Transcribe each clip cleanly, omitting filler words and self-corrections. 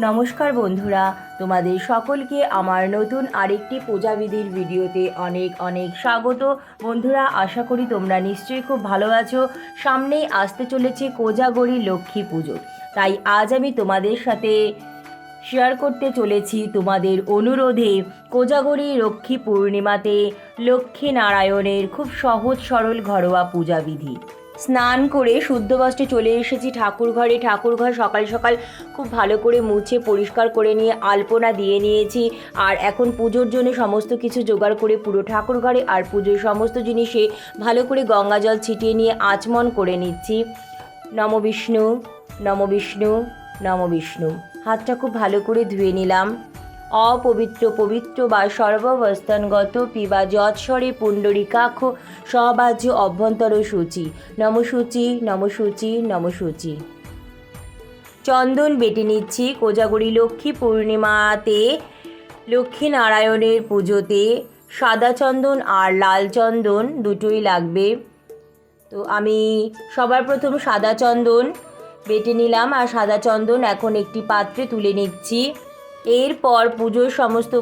নমস্কার বন্ধুরা, তোমাদের সকলকে আমার নতুন আরেকটি পূজাবিধির ভিডিওতে অনেক অনেক স্বাগত। বন্ধুরা, আশা করি তোমরা নিশ্চয়ই খুব ভালো আছো। সামনেই আসতে চলেছে কোজাগরী লক্ষ্মী পুজো, তাই আজ আমি তোমাদের সাথে শেয়ার করতে চলেছি তোমাদের অনুরোধে কোজাগরী লক্ষ্মী পূর্ণিমাতে লক্ষ্মী নারায়ণের খুব সহজ সরল ঘরোয়া পূজাবিধি। স্নান করে শুদ্ধ বস্ত্রে চলে এসেছি ঠাকুরঘরে। ঠাকুরঘর সকাল সকাল খুব ভালো করে মুছে পরিষ্কার করে নিয়ে আলপনা দিয়ে নিয়েছি। আর এখন পুজোর জন্য সমস্ত কিছু জোগাড় করে পুরো ঠাকুরঘরে আর পুজোর সমস্ত জিনিসে ভালো করে গঙ্গা জল ছিটিয়ে নিয়ে আচমন করে নিচ্ছি। নম বিষ্ণু, নম বিষ্ণু, নম বিষ্ণু। হাতটা খুব ভালো করে ধুয়ে নিলাম। অপবিত্র পবিত্র বা সর্বাবস্থানগত পিবা যৎস্বরে পুণ্ডরিকাক্ষ সবাজ্য অভ্যন্তর সূচি নমসূচি নমসূচি নমসূচি। চন্দন বেটে নিচ্ছি। কোজাগরী লক্ষ্মী পূর্ণিমাতে লক্ষ্মী নারায়ণের পুজোতে সাদা চন্দন আর লাল চন্দন দুটোই লাগবে। তো আমি সবার প্রথম সাদা চন্দন বেটে নিলাম আর সাদা চন্দন এখন একটি পাত্রে তুলে নিচ্ছি। এরপর পুজোর সমস্ত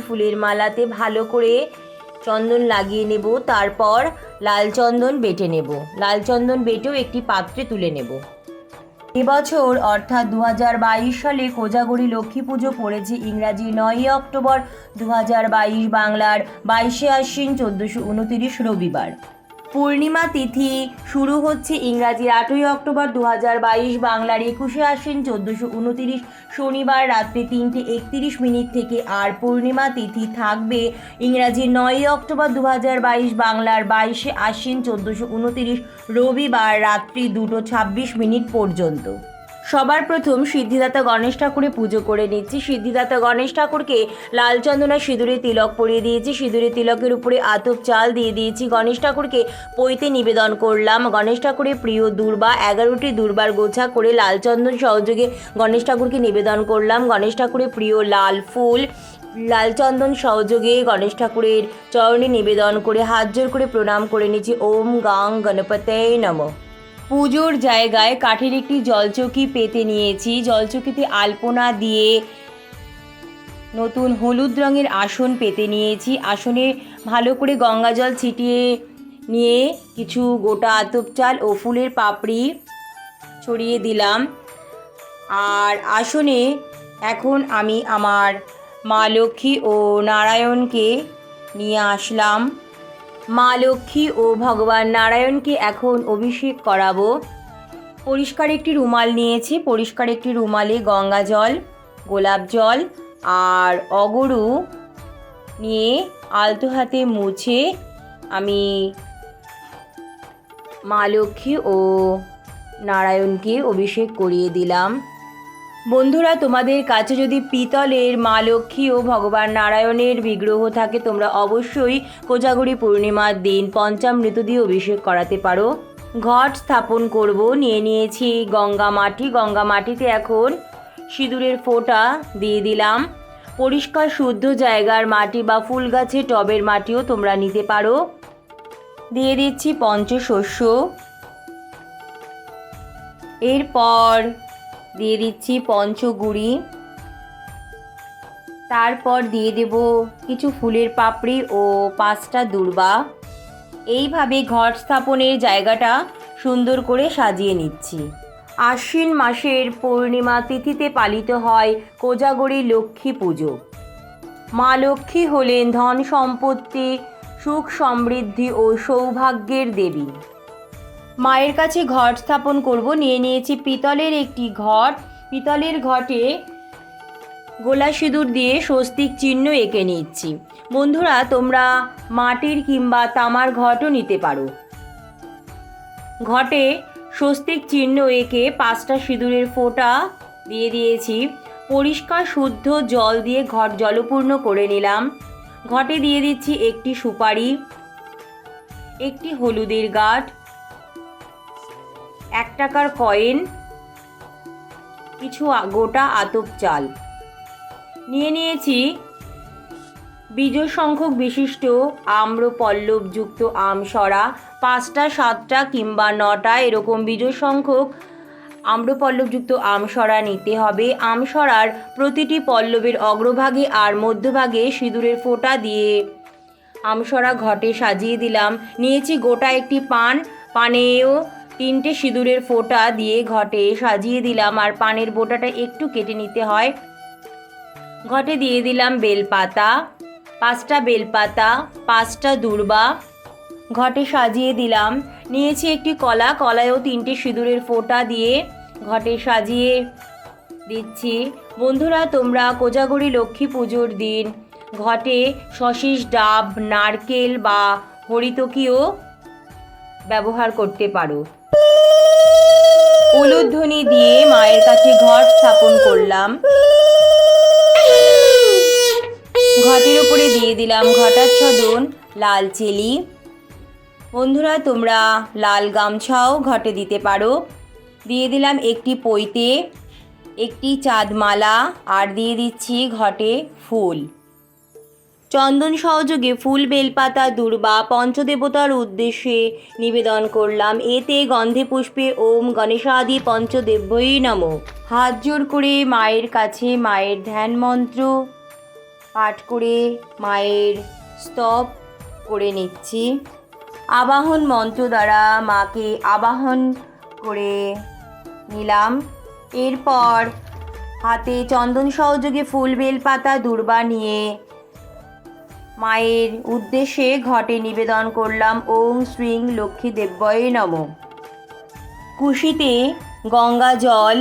ফুলের মালাতে ভালো করে চন্দন লাগিয়ে নেব। তারপর লাল চন্দন বেটে নেব। লাল চন্দন বেটেও একটি পাত্রে তুলে নেব। এবছর অর্থাৎ 2022 সালে কোজাগরী লক্ষ্মী পুজো পড়েছে ইংরাজি 9 অক্টোবর 2022, বাংলার 22 আশ্বিন 1429 রবিবার। পূর্ণিমা তিথি শুরু হচ্ছে ইংরাজি 8 অক্টোবর 2022, বাংলার 21 আশ্বিন 1429 শনিবার রাত্রি 3:31 থেকে। আর পূর্ণিমা তিথি থাকবে ইংরাজি 9 অক্টোবর 2022, বাংলার 22 আশ্বিন 1429 রবিবার রাত্রি 2:26 পর্যন্ত। সবার প্রথম সিদ্ধিদাতা গণেশ ঠাকুরে পুজো করে নিচ্ছি। সিদ্ধিদাতা গণেশ ঠাকুরকে লাল চন্দনা সিঁদুরে তিলক পরিয়ে দিয়েছি। সিঁদুরে তিলকের উপরে আতপ চাল দিয়ে দিয়েছি। গণেশ ঠাকুরকে পৈতে নিবেদন করলাম। গণেশ ঠাকুরের প্রিয় দূর্বা 11টি দূর্বার গোছা করে লাল চন্দন সহযোগে গণেশ ঠাকুরকে নিবেদন করলাম। গণেশ ঠাকুরের প্রিয় লাল ফুল লাল চন্দন সহযোগে গণেশ ঠাকুরের চরণে নিবেদন করে হাত জোর করে প্রণাম করে নিচ্ছি। ওম গাং গণপতে নমঃ। পুজোর জায়গায় কাঠের একটি জলচৌকি পেতে নিয়েছি। জলচৌকিতে আলপনা দিয়ে নতুন হলুদ রঙের আসন পেতে নিয়েছি। আসনে ভালো করে গঙ্গা জল ছিটিয়ে নিয়ে কিছু গোটা আতপ চাল ও ফুলের পাপড়ি ছড়িয়ে দিলাম। আর আসনে এখন আমি আমার মা লক্ষ্মী ও নারায়ণকে নিয়ে আসলাম। মা লক্ষ্মী ও ভগবান নারায়ণকে এখন অভিষেক করাবো। পরিষ্কার একটি রুমাল নিয়েছি। পরিষ্কার একটি রুমালে গঙ্গা জল, গোলাপ জল আর অগরু নিয়ে আলতো হাতে মুছে আমি মা লক্ষ্মী ও নারায়ণকে অভিষেক করিয়ে দিলাম। বন্ধুরা, তোমাদের কাছে যদি পিতলের মা লক্ষ্মী ও ভগবান নারায়ণের বিগ্রহ থাকে তোমরা অবশ্যই কোজাগরী পূর্ণিমার দিন পঞ্চামৃত দিয়ে অভিষেক করাতে পারো। ঘট স্থাপন করব। নিয়ে নিয়েছি গঙ্গা মাটি। গঙ্গা মাটিতে এখন সিঁদুরের ফোঁটা দিয়ে দিলাম। পরিষ্কার শুদ্ধ জায়গার মাটি বা ফুল গাছের টবের মাটিও তোমরা নিতে পারো। দিয়ে দিচ্ছি পঞ্চশস্য। এরপর দিয়ে দিচ্ছি পঞ্চগুড়ি। তারপর দিয়ে দেব কিছু ফুলের পাপড়ি ও 5টা দূর্বা। এইভাবে ঘট স্থাপনের জায়গাটা সুন্দর করে সাজিয়ে নিচ্ছি। আশ্বিন মাসের পূর্ণিমা তিথিতে পালিত হয় কোজাগরী লক্ষ্মী পুজো। মা লক্ষ্মী হলেন ধন সম্পত্তি, সুখ সমৃদ্ধি ও সৌভাগ্যের দেবী। মায়ের কাছে ঘট স্থাপন করব। নিয়ে নিয়েছি পিতলের একটি ঘট। পিতলের ঘটে গোলা সিঁদুর দিয়ে স্বস্তিক চিহ্ন এঁকে নিচ্ছি। বন্ধুরা, তোমরা মাটির কিংবা তামার ঘটও নিতে পারো। ঘটে স্বস্তিক চিহ্ন এঁকে 5টা সিঁদুরের ফোঁটা দিয়ে দিয়েছি। পরিষ্কার শুদ্ধ জল দিয়ে ঘট জলপূর্ণ করে নিলাম। ঘটে দিয়ে দিচ্ছি একটি সুপারি, একটি হলুদের গাঁট, 1 টাকার কয়েন, কিছু গোটা আতপ চাল। নিয়ে নিয়েছি বিজয় সংখ্যক বিশিষ্ট আম্র পল্লবযুক্ত আমসরা 5টা 7টা কিংবা 9টা এরকম বিজয় সংখ্যক আম্রপল্লবযুক্ত আমসরা নিতে হবে। আমসরার প্রতিটি পল্লবের অগ্রভাগে আর মধ্যভাগে সিঁদুরের ফোঁটা দিয়ে আমসরা ঘটে সাজিয়ে দিলাম। নিয়েছি গোটা একটি পান, পানেও 3টে সিঁদুরের ফোঁটা দিয়ে ঘটে সাজিয়ে দিলাম। আর পানের বোঁটাটা একটু কেটে নিতে হয়। ঘটে দিয়ে দিলাম বেলপাতা, 5টা বেলপাতা, 5টা দূর্বা ঘটে সাজিয়ে দিলাম। নিয়েছি একটি কলা, কলায়ও 3টে সিঁদুরের ফোঁটা দিয়ে ঘটে সাজিয়ে দিচ্ছি। বন্ধুরা, তোমরা কোজাগরী লক্ষ্মী পুজোর দিন ঘটে শশীষ ডাব, নারকেল বা হরিতকিও ব্যবহার করতে পারো। উলুধ্বনি দিয়ে মায়ের কাছে ঘট স্থাপন করলাম। ঘটের উপরে দিয়ে দিলাম ঘটাচ্ছদন লাল চেলি। বন্ধুরা, তোমরা লাল গামছাও ঘটে দিতে পারো। দিয়ে দিলাম একটি পৈতে, একটি চাঁদমালা, আর দিয়ে দিচ্ছি ঘটে ফুল। চন্দন সহযোগে ফুল, বেলপাতা, দূর্বা পঞ্চদেবতার উদ্দেশ্যে নিবেদন করলাম। এতে গন্ধে পুষ্পে ওম গণেশাদি পঞ্চদেব্যই নমঃ হাত জোর করে মায়ের কাছে মায়ের ধ্যান মন্ত্র পাঠ করে মায়ের স্তব করে নিচ্ছি। আবাহন মন্ত্র দ্বারা মাকে আবাহন করে নিলাম। এরপর হাতে চন্দন সহযোগে ফুল, বেলপাতা, দূর্বা নিয়ে মায়ের উদ্দেশ্যে ঘটে নিবেদন করলাম ওং শ্রীং লক্ষ্মী দেব্যই নমঃ। কুশিতে গঙ্গা জল,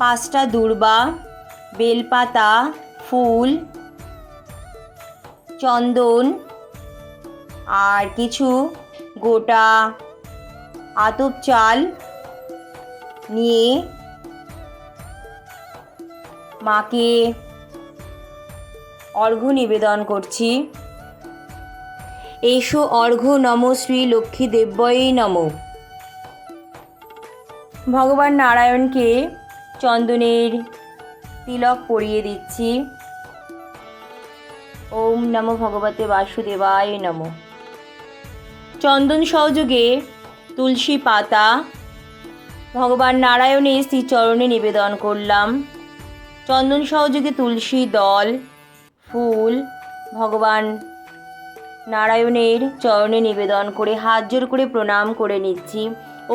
5টা দূর্বা, বেলপাতা, ফুল, চন্দন আর কিছু গোটা আতপ চাল নিয়ে মাকে অর্ঘ্য নিবেদন করছি। এসো অর্ঘ্য নম শ্রী লক্ষ্মী দেব্যই নমঃ। ভগবান নারায়ণকে চন্দনের তিলক পরিয়ে দিচ্ছি। ওম নমো ভগবতে বাসুদেবায় নমঃ। চন্দন সহযোগে তুলসী পাতা ভগবান নারায়ণের শ্রীচরণে নিবেদন করলাম। চন্দন সহযোগে তুলসী দল, ফুল ভগবান নারায়ণের চরণে নিবেদন করে হাত জোর করে প্রণাম করে নিচ্ছি।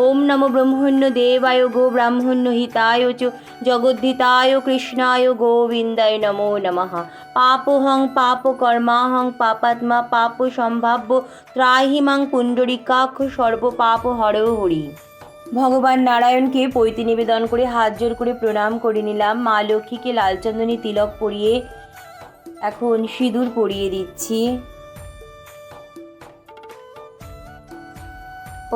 ওম নমো ব্রহ্মণ্য দেবায় গো ব্রাহ্মণ্য হিতায় চ জগদ্ধিতায় কৃষ্ণায় গোবিন্দায় নমো নমঃ। পাপোহং পাপকর্মাহং পাপাত্মা পাপ সম্ভাব্য ত্রাহি মাং পুণ্ডরিকাক্ষ সর্ব পাপ হরেও হরি। ভগবান নারায়ণকে পৈতে নিবেদন করে হাত জোর করে প্রণাম করে নিলাম। মা লক্ষ্মীকে লালচন্দনী তিলক পরিয়ে এখন সিঁদুর পরিয়ে দিচ্ছি।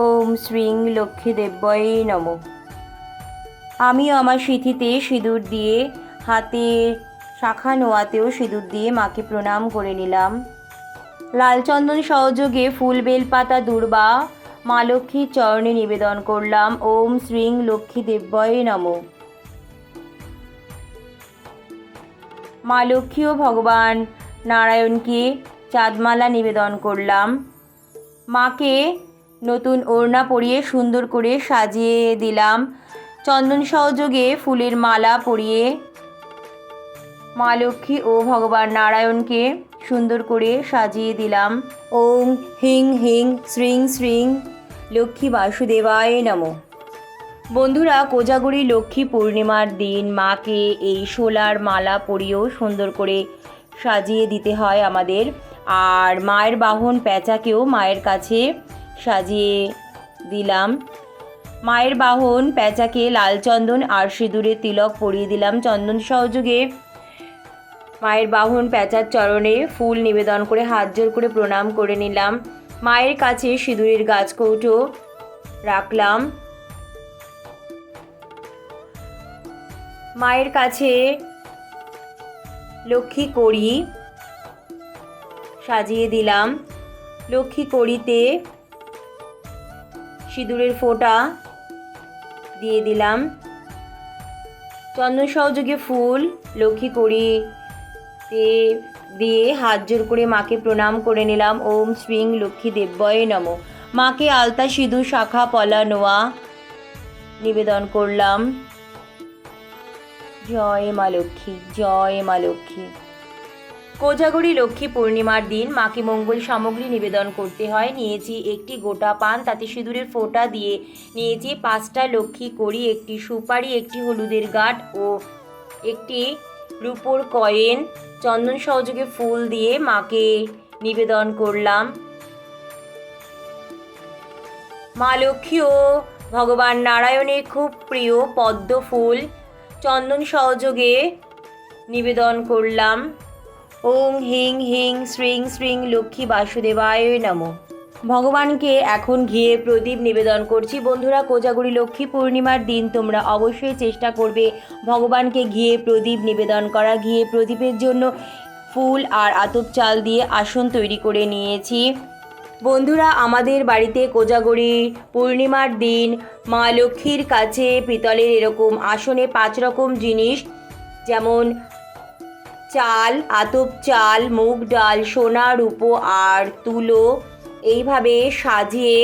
ওম শ্রীং লক্ষ্মী দেব্যই নমঃ। আমিও আমার সিঁথিতে সিঁদুর দিয়ে হাতে শাখা নোয়াতেও সিঁদুর দিয়ে মাকে প্রণাম করে নিলাম। লাল চন্দন সহযোগে ফুল, বেলপাতা, দূর্বা মা লক্ষ্মীর চরণে নিবেদন করলাম। ওম শ্রীং লক্ষ্মী দেব্যই নমঃ। মা লক্ষ্মী ও ভগবান নারায়ণকে চাঁদমালা নিবেদন করলাম। মাকে নতুন ওড়না পরিয়ে সুন্দর করে সাজিয়ে দিলাম। চন্দন সহযোগে ফুলের মালা পরিয়ে মা লক্ষ্মী ও ভগবান নারায়ণকে সুন্দর করে সাজিয়ে দিলাম। ওং হিং হিং শ্রীং শ্রীং লক্ষ্মী বাসুদেবায় নমঃ। বন্ধুরা, কোজাগরী লক্ষ্মী পূর্ণিমার দিন মাকে এই শোলার মালা পরিয়েও সুন্দর করে সাজিয়ে দিতে হয় আমাদের। আর মায়ের বাহন প্যাঁচাকেও মায়ের কাছে সাজিয়ে দিলাম। মায়ের বাহন প্যাঁচাকে লাল চন্দন আর সিঁদুরের তিলক পরিয়ে দিলাম। চন্দন সহযোগে মায়ের বাহন প্যাঁচার চরণে ফুল নিবেদন করে হাত জোর করে প্রণাম করে নিলাম। মায়ের কাছে সিঁদুরের গাছকৌটো রাখলাম। মায়ের কাছে লক্ষ্মী কড়ি সাজিয়ে দিলাম। লক্ষ্মী কড়িতে সিঁদুরের ফোঁটা দিয়ে দিলাম। চন্দন সহযোগে ফুল লক্ষ্মী কড়িতে দিয়ে হাত জোর করে মাকে প্রণাম করে নিলাম। ওম শ্রীং লক্ষ্মী দেব্যই নমঃ। মাকে আলতা, সিঁদুর, শাখা, পলা, নোয়া নিবেদন করলাম। জয় মা লক্ষ্মী, জয় মা লক্ষ্মী। কোজাগরী লক্ষ্মী পূর্ণিমার দিন মাকে মঙ্গল সামগ্রী নিবেদন করতে হয়। নিয়েছি একটি গোটা পান, তাতে সিঁদুরের ফোঁটা দিয়ে নিয়েছি 5টা লক্ষ্মী কড়ি, একটি সুপারি, একটি হলুদের গাঁট ও একটি রূপোর কয়েন। চন্দন সহযোগে ফুল দিয়ে মাকে নিবেদন করলাম। মা লক্ষ্মী ও ভগবান নারায়ণের খুব প্রিয় পদ্ম ফুল চন্দন সহযোগে নিবেদন করলাম। ওং হিং হিং শ্রীং শ্রীং লক্ষ্মী বাসুদেবায় নমঃ। ভগবানকে এখন ঘিয়ে প্রদীপ নিবেদন করছি। বন্ধুরা, কোজাগরী লক্ষ্মী পূর্ণিমার দিন তোমরা অবশ্যই চেষ্টা করবে ভগবানকে ঘিয়ে প্রদীপ নিবেদন করা। ঘিয়ে প্রদীপের জন্য ফুল আর আতপ চাল দিয়ে আসন তৈরি করে নিয়েছি। বন্ধুরা, আমাদের বাড়িতে কোজাগরী পূর্ণিমার দিন মা লক্ষ্মীর কাছে পিতলের এরকম আসনে 5 রকম জিনিস, যেমন চাল, আতপ চাল, মুগ ডাল, সোনা, রূপো আর তুলো, এইভাবে সাজিয়ে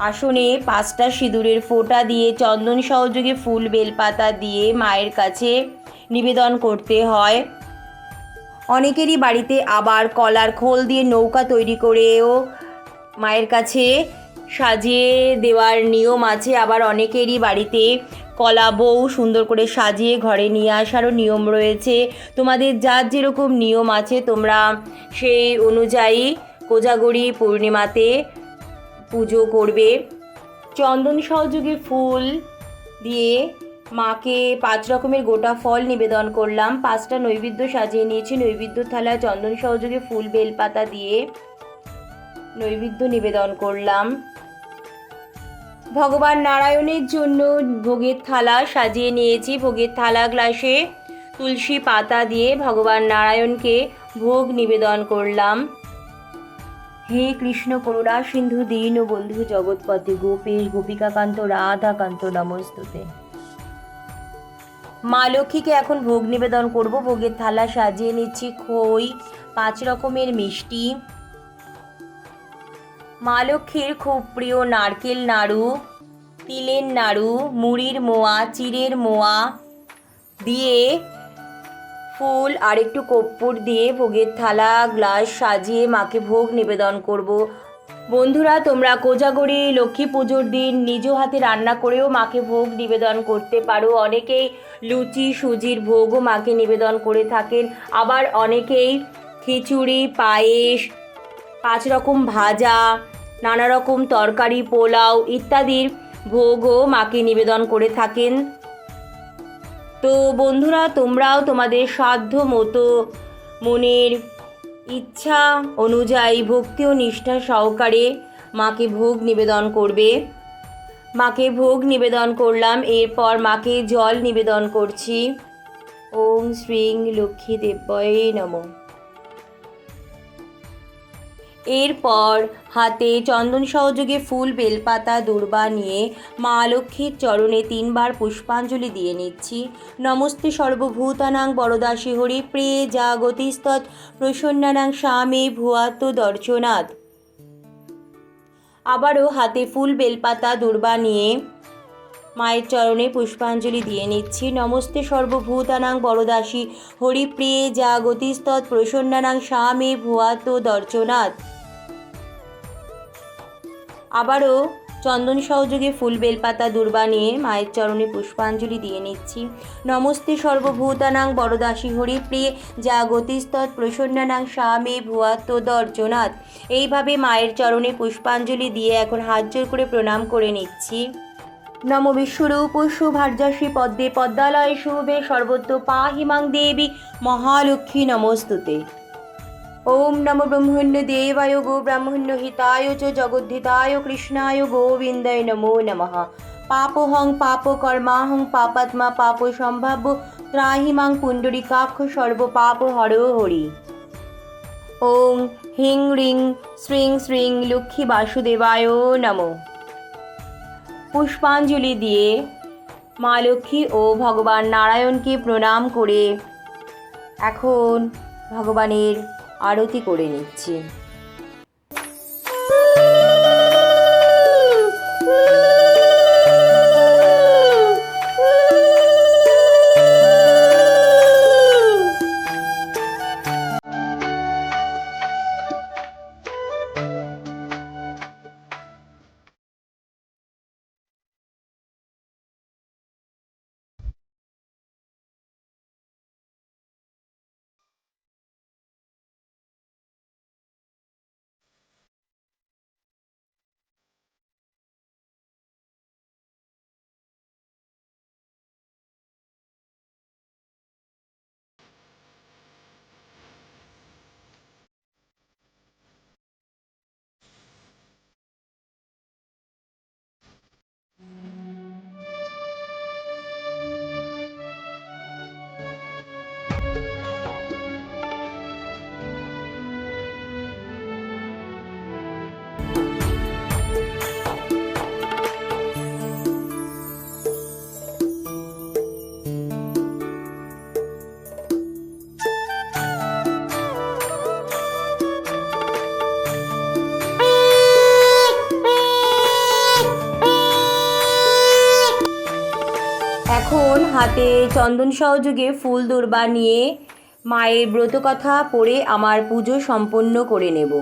আসনে 5টা সিঁদুরের ফোঁটা দিয়ে চন্দন সহযোগে ফুল বেলপাতা দিয়ে মায়ের কাছে নিবেদন করতে হয়। অনেকেরই বাড়িতে আবার কলার খোল দিয়ে নৌকা তৈরি করেও মায়ের কাছে সাজিয়ে দেওয়ার নিয়ম আছে। আবার অনেকেরই বাড়িতে কলা বউ সুন্দর করে সাজিয়ে ঘরে নিয়ে আসারও নিয়ম রয়েছে। তোমাদের যার যেরকম নিয়ম আছে তোমরা সেই অনুযায়ী কোজাগরী পূর্ণিমাতে পুজো করবে। চন্দন সহযোগে ফুল দিয়ে মাকে 5 রকমের গোটা ফল নিবেদন করলাম। 5টা নৈবেদ্য সাজিয়ে নিয়েছি। নৈবেদ্য থালায় চন্দন সহযোগে ফুল বেলপাতা দিয়ে নৈবেদ্য নিবেদন করলাম। ভগবান নারায়ণের জন্য ভোগের থালা সাজিয়ে নিয়েছি। ভোগের থালা গ্লাসে তুলসী পাতা দিয়ে ভগবান নারায়ণকে ভোগ নিবেদন করলাম। হে কৃষ্ণ করুণা সিন্ধু দীন ও বন্ধু জগৎপতি গোপেশ গোপিকাকান্ত রাধাকান্ত নমস্তুতে। মা লক্ষ্মীকে এখন ভোগ নিবেদন করব। ভোগের থালা সাজিয়ে নিচ্ছি খই, 5 রকমের মিষ্টি, মা লক্ষ্মীর খুব প্রিয় নারকেল নাড়ু, তিলের নাড়ু, মুড়ির মোয়া, চিড়ের মোয়া দিয়ে ফুল আর একটু কর্পূর দিয়ে ভোগের থালা গ্লাস সাজিয়ে মাকে ভোগ নিবেদন করব। বন্ধুরা, তোমরা কোজাগরী লক্ষ্মী পুজোর দিন নিজ হাতে রান্না করেও মাকে ভোগ নিবেদন করতে পারো। অনেকেই লুচি সুজির ভোগও মাকে নিবেদন করে থাকেন। আবার অনেকেই খিচুড়ি, পায়েস, 5 রকম ভাজা, নানা রকম তরকারি, পোলাও ইত্যাদির ভোগও মাকে নিবেদন করে থাকেন। তো বন্ধুরা, তোমরাও তোমাদের সাধ্য মতো মনের ইচ্ছা অনুযায়ী ভক্তি ও নিষ্ঠা সহকারে মাকে ভোগ নিবেদন করবে। মাকে ভোগ নিবেদন করলাম, এরপর মাকে জল নিবেদন করছি। ওম শ্রীং লক্ষ্মী দেব্যয়ে নমঃ। এরপর হাতে চন্দন সহযোগে ফুল বেলপাতা দূর্বা নিয়ে মা লক্ষ্মীর চরণে 3 বার পুষ্পাঞ্জলি দিয়ে নিচ্ছি। নমস্তে সর্বভূতানাং বরদাসি হরি প্রিয়ে জাগতিস্তৎ প্রসন্নানাং স্বামী ভুয়াত দর্শনাথ। আবারও হাতে ফুল বেলপাতা দূর্বা নিয়ে মায়ের চরণে পুষ্পাঞ্জলি দিয়ে নিচ্ছি। নমস্তে সর্বভূতানাং বরদাসি হরিপ্রিয়ে জাগতিস্তৎ প্রসন্নানাং স্বামী ভুয়াত দর্শনাথ। আবারও চন্দন সহযোগে ফুল বেলপাতা দূর্বা নিয়ে মায়ের চরণে পুষ্পাঞ্জলি দিয়ে নিচ্ছি। নমস্তে সর্বভূতানাং বরদাসি হরিপ্রিয়ে জাগতিস্তৎ প্রসন্নানাং স্বামী ভুয়াত দর্শনাথ। এইভাবে মায়ের চরণে পুষ্পাঞ্জলি দিয়ে এখন হাত জোর করে প্রণাম করে নিচ্ছি। নম বিশ্বরূপ শুভার্যাশ্রী পদ্মে পদ্মালয় শুভে সর্বত্র পাহিমাং দেবী মহালক্ষ্মী নমস্তুতে। ওম নমো ব্রহ্মণ্য দেবায় গো ব্রাহ্মণ্য হিতায় চ জগদ্ধিতায় কৃষ্ণায় গোবিন্দায় নমো নমঃ। পাপহং পাপ কর্মাহং পাপাত্মা পাপ সম্ভাব্য ত্রাহিমাং পুণ্ডরিকাক্ষ সর্ব পাপ হর হরি। ওং হিং রিং শ্রীং শ্রীং লক্ষ্মী বাসুদেবায় নমঃ। পুষ্পাঞ্জলি দিয়ে মা লক্ষ্মী ও ভগবান নারায়ণকে প্রণাম করে এখন ভগবানের আরতি করে নিচ্ছি। হাতে চন্দন সহযোগে ফুল দূর্বা নিয়ে মায়ের ব্রতকথা পড়ে আমার পুজো সম্পন্ন করে নেব।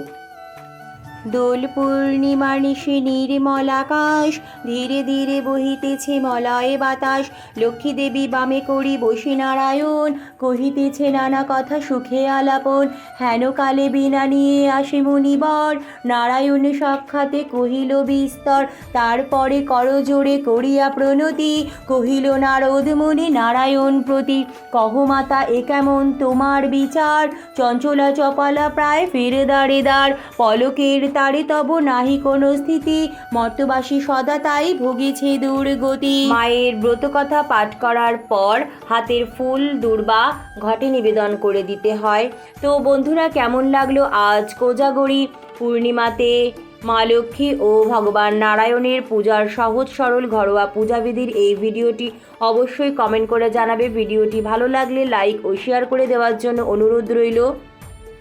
দোল পূর্ণিমার নিশি নির্মল আকাশ, ধীরে ধীরে বহিতেছে মলয় বাতাস। লক্ষ্মী দেবী বামে করি বসি নারায়ণ, কহিতেছে নানা কথা সুখে আলাপন। হেন কালে বীণা নিয়ে আসে মুনিবর, নারায়ণ সাক্ষাতে কহিল বিস্তর। তারপরে করজোড়ে করিয়া প্রণতি, কহিল নারদ মুনি নারায়ণ প্রতি। কহ মাতা এ কেমন তোমার বিচার, চঞ্চলা চপলা প্রায় ফিরে দাঁড়ে দাঁড়। পলকের তারে তব নাহি কোনো স্থিতি, মর্তবাসী সদা তাই ভুগেছে দুর্গতি। মায়ের ব্রতকথা পাঠ করার পর হাতের ফুল দূর্বা ঘটে নিবেদন করে দিতে হয়। তো বন্ধুরা, কেমন লাগলো আজ কোজাগরী পূর্ণিমাতে মা লক্ষ্মী ও ভগবান নারায়ণের পূজার সহজ সরল ঘরোয়া পূজাবিধির এই ভিডিওটি অবশ্যই কমেন্ট করে জানাবে। ভিডিওটি ভালো লাগলে লাইক ও শেয়ার করে দেওয়ার জন্য অনুরোধ রইল।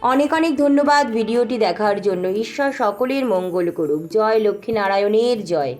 অনেক অনেক ধন্যবাদ ভিডিওটি দেখার জন্য। ঈশ্বর সকলের মঙ্গল করুক। জয় লক্ষ্মী নারায়ণের জয়।